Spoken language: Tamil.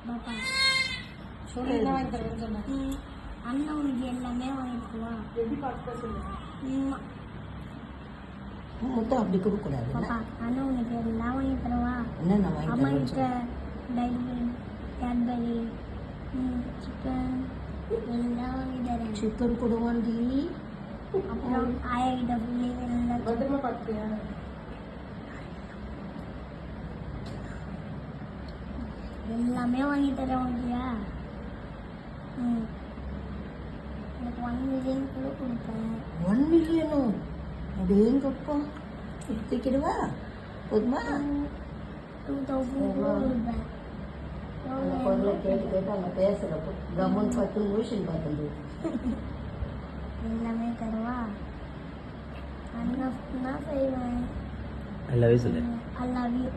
பாப்பா சொல்லு என்ன வாங்கி தரேன்னு சொன்னேன். அண்ணன் உனக்கு எல்லாமே வாங்கிக்குவா. எப்படி பார்த்து சொல்லு. மொத்தம் அப்படி கொடுக்கூடாது. பாப்பா அண்ணன் உனக்கு எல்லாம் வாங்கி தருவா. என்னென்ன வாங்கி அம்மா தரேன்னு கிட்ட சொல்லு. டைரி கேட்பரி சிக்கன் எல்லாம் வாங்கி தரேன். சிக்கன் கூட வாங்கி அப்புறம் ஆயா கிட்ட புள்ளி எல்லாம் பத்திரமா பார்த்துக்கியா? எல்லாமே வாங்கி தரேன் உனக்குயா. எனக்கு 1 மில்லியன் கூட கொடுப்பேன். 1 மில்லியனும் அப்படியேங்கப்பா எடுத்துக்கிடுவா போதுமா? 2000 கூட கொடுப்பேன். அந்த பொருளை கேட்டு கேட்டு அங்கே பேசுகிறப்போ கவர்மெண்ட் பார்த்து மியூஷன் பார்த்துட்டு எல்லாமே தருவா. அண்ணா செய்வேன். எல்லாமே சொல்லு. I love you.